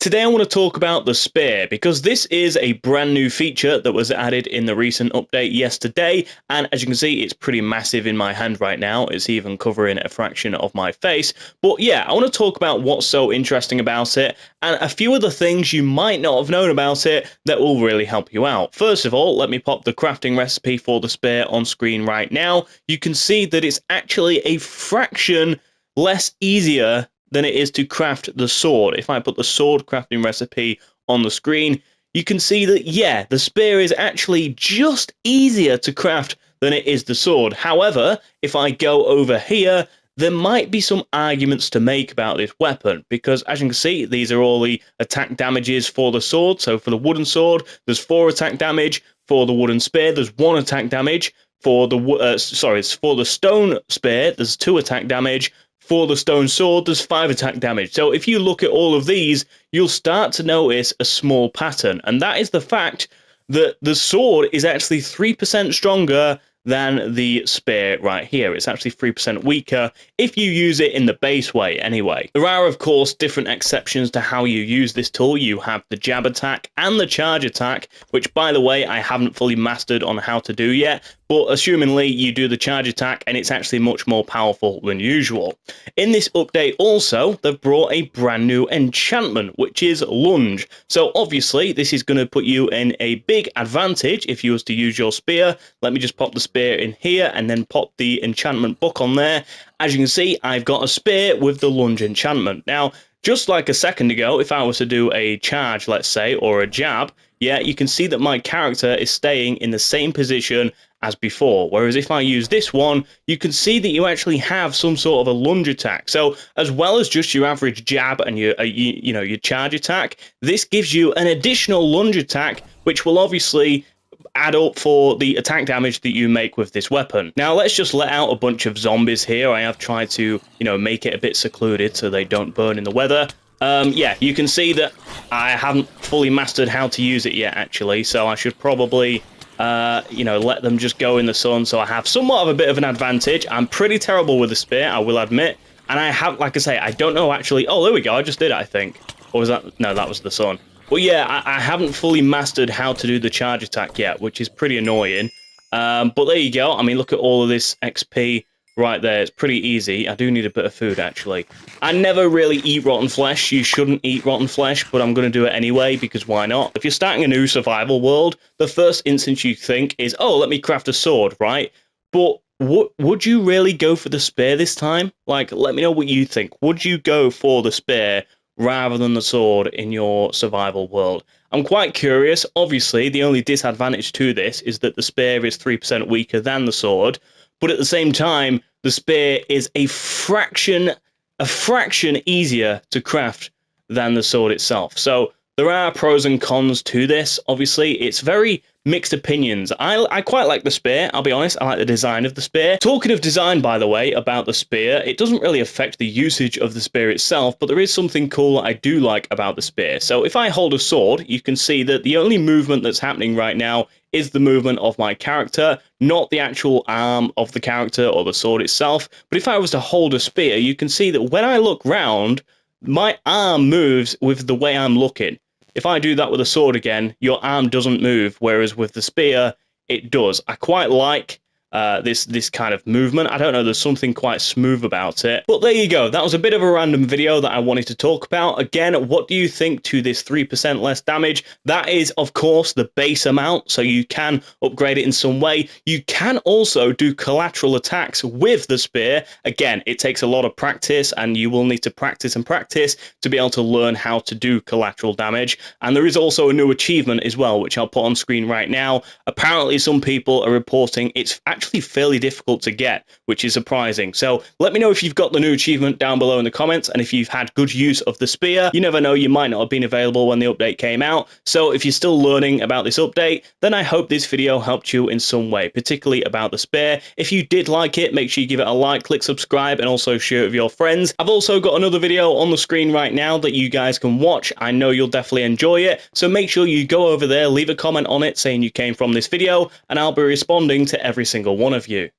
Today I want to talk about the spear because this is a brand new feature that was added in the recent update yesterday, and as you can see it's pretty massive in my hand right now. It's even covering a fraction of my face. But yeah, I want to talk about what's so interesting about it and a few of the things you might not have known about it that will really help you out. First of all, let me pop the crafting recipe for the spear on screen right now. You can see that it's actually a fraction less easier than it is to craft the sword. If I put the sword crafting recipe on the screen, you can see that, yeah, the spear is actually just easier to craft than it is the sword. However, if I go over here, there might be some arguments to make about this weapon, because as you can see, these are all the attack damages for the sword. So for the wooden sword, there's 4 attack damage. For the wooden spear, there's 1 attack damage. For the for the stone spear, there's 2 attack damage. For the stone sword, there's 5 attack damage. So if you look at all of these, you'll start to notice a small pattern. And that is the fact that the sword is actually 3% stronger than the spear right here. It's actually 3% weaker if you use it in the base way anyway. There are, of course, different exceptions to how you use this tool. You have the jab attack and the charge attack, which, by the way, I haven't fully mastered on how to do yet. But assumingly you do the charge attack and it's actually much more powerful than usual. In this update also, they've brought a brand new enchantment, which is Lunge. So obviously this is going to put you in a big advantage if you was to use your spear. Let me just pop the spear in here and then pop the enchantment book on there. As you can see, I've got a spear with the Lunge enchantment. Now, just like a second ago, if I was to do a charge, let's say, or a jab, yeah, you can see that my character is staying in the same position as before. Whereas if I use this one, you can see that you actually have some sort of a lunge attack. So as well as just your average jab and your your charge attack, this gives you an additional lunge attack, which will obviously add up for the attack damage that you make with this weapon. Now let's just let out a bunch of zombies here. I have tried to, make it a bit secluded so they don't burn in the weather. Yeah, you can see that I haven't fully mastered how to use it yet, actually, so I should probably, let them just go in the sun, so I have somewhat of a bit of an advantage. I'm pretty terrible with the spear, I will admit, and I have, like I say, I don't know actually. Oh, there we go, I just did it, I think. Or was that? No, that was the sun. Well, yeah, I haven't fully mastered how to do the charge attack yet, which is pretty annoying. But there you go. I mean, look at all of this XP right there. It's pretty easy. I do need a bit of food, actually. I never really eat rotten flesh. You shouldn't eat rotten flesh, but I'm going to do it anyway, because why not? If you're starting a new survival world, the first instance you think is, oh, let me craft a sword, right? But would you really go for the spear this time? Like, let me know what you think. Would you go for the spear rather than the sword in your survival world? I'm quite curious. Obviously, the only disadvantage to this is that the spear is 3% weaker than the sword, but at the same time, the spear is a fraction easier to craft than the sword itself. So there are pros and cons to this. Obviously, it's very mixed opinions. I quite like the spear, I'll be honest. I like the design of the spear. Talking of design, by the way, about the spear, it doesn't really affect the usage of the spear itself, but there is something cool I do like about the spear. So if I hold a sword, you can see that the only movement that's happening right now is the movement of my character, not the actual arm of the character or the sword itself. But if I was to hold a spear, you can see that when I look round, my arm moves with the way I'm looking. If I do that with a sword again, your arm doesn't move, whereas with the spear, it does. I quite like this kind of movement. I don't know, there's something quite smooth about it. But there you go. That was a bit of a random video that I wanted to talk about. Again, what do you think to this 3% less damage? That is, of course, the base amount, so you can upgrade it in some way. You can also do collateral attacks with the spear. Again, it takes a lot of practice, and you will need to practice and practice to be able to learn how to do collateral damage. And there is also a new achievement as well, which I'll put on screen right now. Apparently, some people are reporting it's actually fairly difficult to get, which is surprising. So let me know if you've got the new achievement down below in the comments, and if you've had good use of the spear. You never know, you might not have been available when the update came out. So if you're still learning about this update, then I hope this video helped you in some way, particularly about the spear. If you did like it, make sure you give it a like, click subscribe, and also share it with your friends. I've also got another video on the screen right now that you guys can watch. I know you'll definitely enjoy it, so make sure you go over there, leave a comment on it saying you came from this video, and I'll be responding to every single one of you.